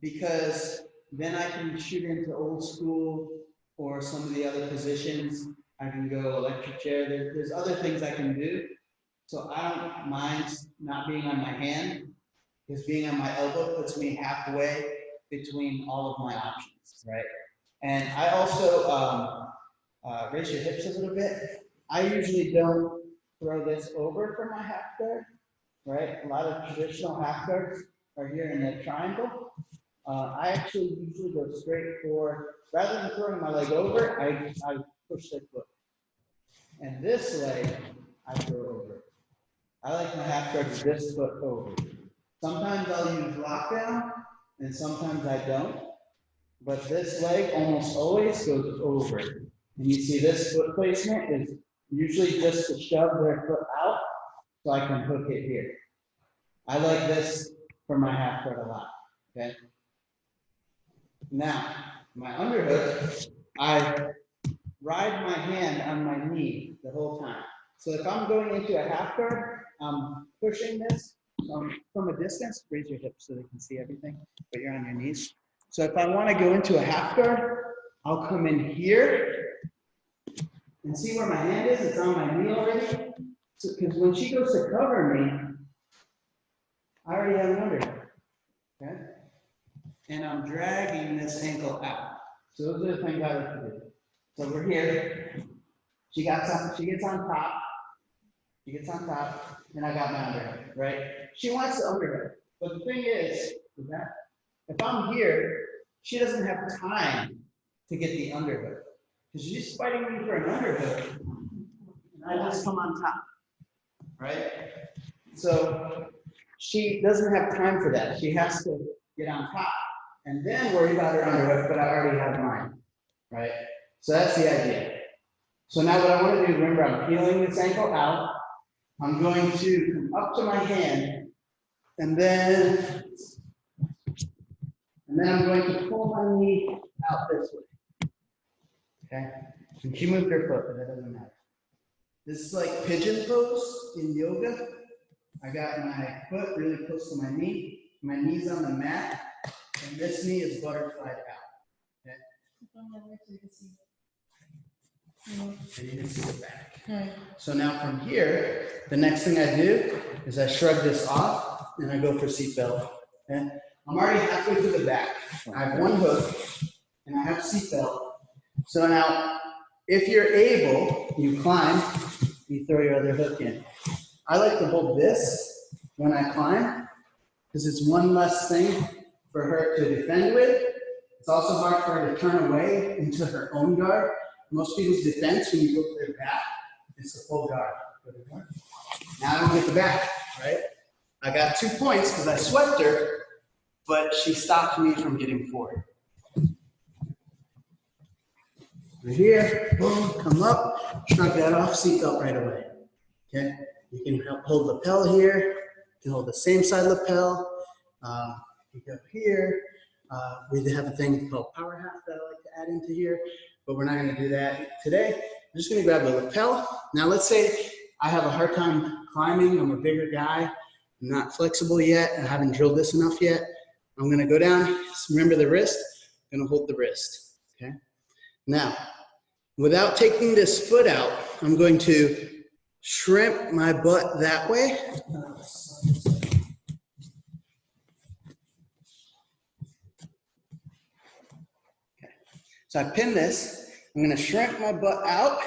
because then I can shoot into old school or some of the other positions. I can go electric chair. There's other things I can do. So I don't mind not being on my hand, because being on my elbow puts me halfway between all of my options, right? And I also raise your hips a little bit. I usually don't throw this over for my half guard, right? A lot of traditional half guards are here in the triangle. I actually usually go straight for, rather than throwing my leg over, I push the foot. And this leg, I throw over. I like my half guard with this foot over. Sometimes I'll use lockdown, and sometimes I don't. But this leg almost always goes over. And you see this foot placement is usually just to shove their foot out so I can hook it here. I like this for my half guard a lot, okay? Now, my underhook, I ride my hand on my knee the whole time. So if I'm going into a half guard, I'm pushing this from a distance. Raise your hips so they can see everything, but you're on your knees. So if I want to go into a half guard, I'll come in here and see where my hand is. It's on my knee already. So, because when she goes to cover me, I already have an underhook, okay? And I'm dragging this ankle out. So those are the things I like to do. So we're here. She gets on top. She gets on top, and I got my underhook, right? She wants the underhook. But the thing is that if I'm here, she doesn't have time to get the underhook, because she's fighting me for an underhook, and I just come on top, right? So she doesn't have time for that. She has to get on top and then worry about her underhook, but I already have mine, right? So that's the idea. So now what I want to do, remember, I'm peeling this ankle out. I'm going to come up to my hand, and then I'm going to pull my knee out this way. Okay? And she moved her foot, but that doesn't matter. This is like pigeon pose in yoga. I got my foot really close to my knee. My knee's on the mat, and this knee is butterflied out. Okay? So you can see the back. So now from here, the next thing I do is I shrug this off and I go for seatbelt. Okay? I'm already halfway to the back. I have one hook and I have seatbelt. So now, if you're able, you climb, you throw your other hook in. I like to hold this when I climb because it's one less thing for her to defend with. It's also hard for her to turn away into her own guard. Most people's defense when you go to their back It's the full guard. Now I don't get the back, right? I got 2 points because I swept her, but she stopped me from getting 4. Right here, boom, come up, shrug that off, seatbelt right away. Okay, you can hold lapel here, you can hold the same side lapel. You go here. We have a thing called power half that I like to add into here, but we're not going to do that today. I'm just going to grab the lapel. Now, let's say I have a hard time climbing. I'm a bigger guy. I'm not flexible yet. I haven't drilled this enough yet. I'm going to go down. Remember the wrist. I'm going to hold the wrist. Okay. Now, without taking this foot out, I'm going to shrimp my butt that way. So I pin this, I'm gonna shrimp my butt out.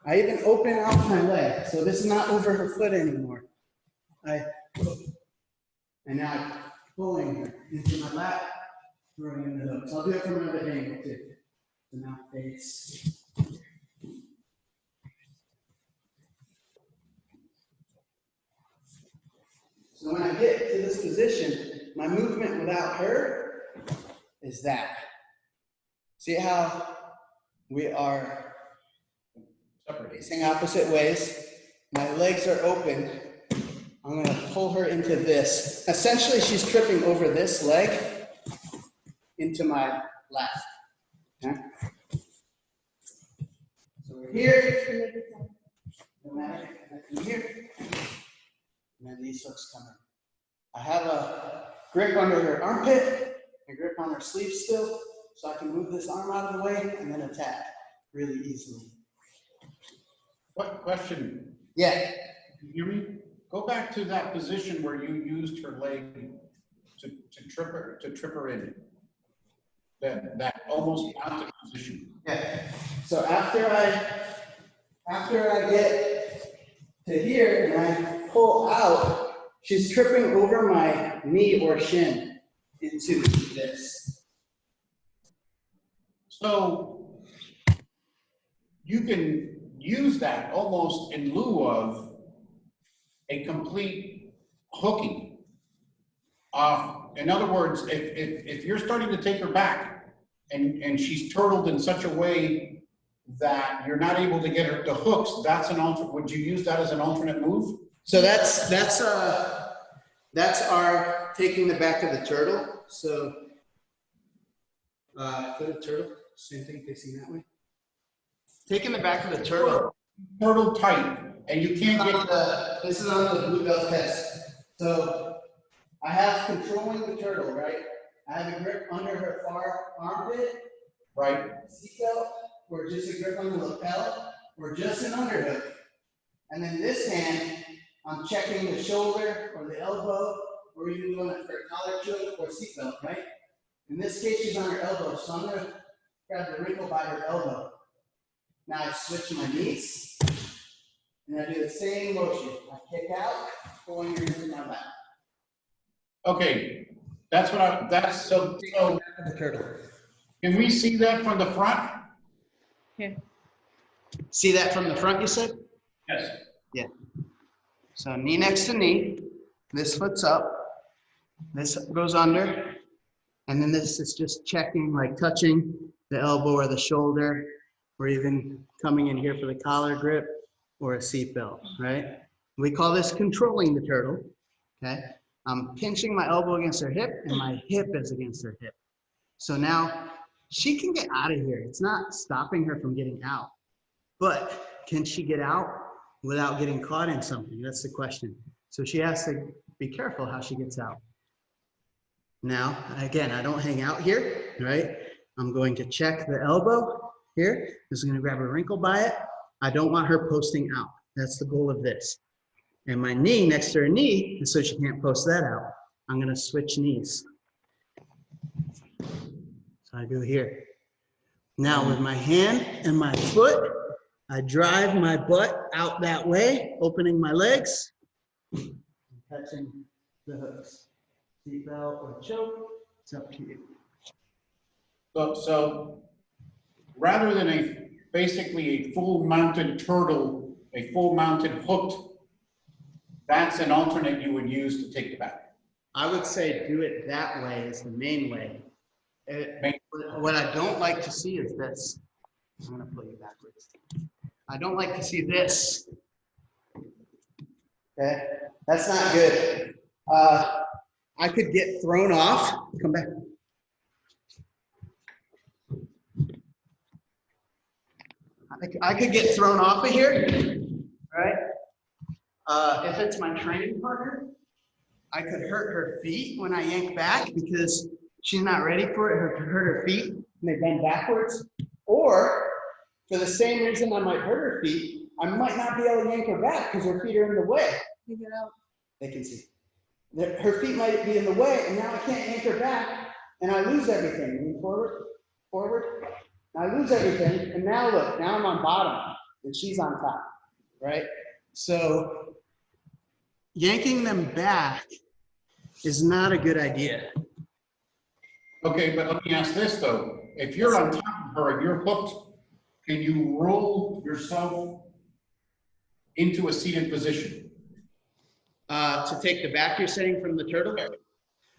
I even open out my leg. So this is not over her foot anymore. And now I'm pulling her into my lap, throwing in the hook. So I'll do it from another angle too. So now face. So when I get to this position, my movement without her is that. See how we are facing opposite ways? My legs are open. I'm going to pull her into this. Essentially, she's tripping over this leg into my lap. Okay? So we're here. Here. And then these hooks come in. I have a grip under her armpit, a grip on her sleeve still. So I can move this arm out of the way and then attack really easily. What question? Yeah. You hear me? Go back to that position where you used her leg to trip her in. That almost mounted position. Yeah. So after I get to here and I pull out, she's tripping over my knee or shin into this. So you can use that almost in lieu of a complete hooking. In other words, if you're starting to take her back and she's turtled in such a way that you're not able to get her to hooks, that's an alternate. Would you use that as an alternate move? So that's our taking the back of the turtle. So foot of turtle, same thing facing that way. Taking the back of the turtle. Turtle tight, and you can't get This is on the blue belt test. So I have controlling the turtle, right? I have a grip under her far armpit, right. seatbelt, or just a grip on the lapel, or just an underhook. And then this hand, I'm checking the shoulder or the elbow, or even doing it for a collar choke or seatbelt, right? In this case, she's on her elbow, so I'm gonna grab the wrinkle by her elbow. Now I switch my knees, and I do the same motion. I kick out, pulling her into my lap. Okay, that's so The turtle. can we see that from the front? See that from the front, you said? Yes. Yeah. So knee next to knee, this foot's up, this goes under, and then this is just checking, like touching the elbow or the shoulder, or even coming in here for the collar grip or a seatbelt, right? We call this controlling the turtle, okay? I'm pinching my elbow against her hip and my hip is against her hip. So now she can get out of here. It's not stopping her from getting out, but can she get out without getting caught in something? That's the question. So she has to be careful how she gets out. Now, again, I don't hang out here, right? I'm going to check the elbow here. This is going to grab a wrinkle by it. I don't want her posting out. That's the goal of this. And my knee next to her knee, so she can't post that out. I'm going to switch knees. So I do here. Now with my hand and my foot, I drive my butt out that way, opening my legs, and touching the hooks. Seatbelt or choke, it's up to you. So rather than basically a full mounted turtle a full mounted hooked, that's an alternate you would use to take the back. I would say do it that way is the main way. Main- What I don't like to see is this. I'm gonna pull you backwards. I don't like to see this. Okay, that's not good. I could get thrown off. Come back. I could get thrown off of here, right? If it's my training partner, I could hurt her feet when I yank back because she's not ready for it. Hurt her feet and they bend backwards. Or for the same reason I might hurt her feet, I might not be able to yank her back because her feet are in the way. Figure out. They can see. Her feet might be in the way, and now I can't yank her back, and I lose everything. Move forward, forward. I lose everything, and now look, now I'm on bottom, and she's on top, right? So yanking them back is not a good idea. Okay, but let me ask this though. If you're on top of her and you're hooked, can you roll yourself into a seated position? To take the back, you're saying, from the turtle?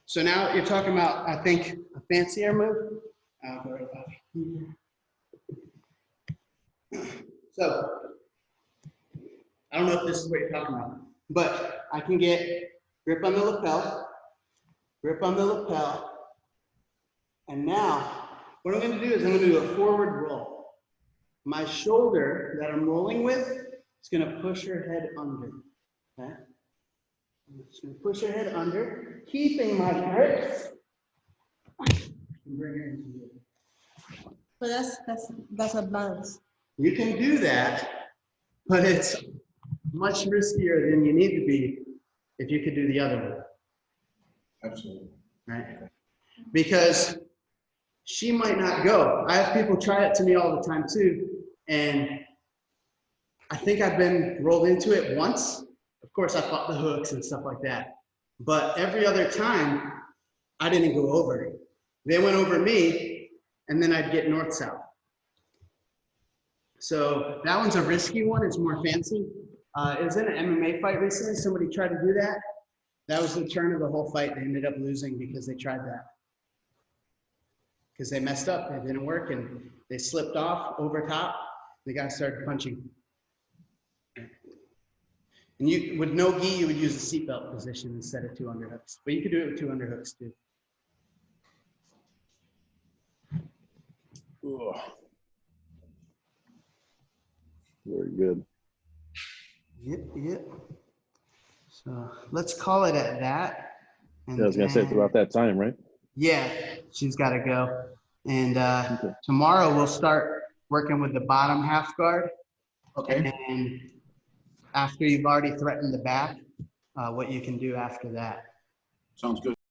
So now you're talking about, I think, a fancier move. Go right about here. So, I don't know if this is what you're talking about, but I can get grip on the lapel, and now what I'm going to do is I'm going to do a forward roll. My shoulder that I'm rolling with is going to push her head under. Okay? I'm just going to push her head under, keeping my grip. Bring her into here. But that's advanced. You can do that, but it's much riskier than you need to be if you could do the other way, Absolutely. right? Because she might not go. I have people try it to me all the time too, and I think I've been rolled into it once. Of course, I fought the hooks and stuff like that, but every other time, I didn't go over. They went over me, and then I'd get north-south. So that one's a risky one. It's more fancy. It was in an MMA fight recently. Somebody tried to do that. That was the turn of the whole fight. They ended up losing because they tried that. Because they messed up. It didn't work, and they slipped off over top. The guy started punching. And you, with no gi, you would use a seatbelt position instead of 2 underhooks. But you could do it with 2 underhooks too. Ugh. Very good. Yep. So let's call it at that. And Yeah, I was gonna say it's about that time, right? Yeah, she's got to go. And Okay. tomorrow we'll start working with the bottom half guard. Okay. And after you've already threatened the back, what you can do after that. Sounds good.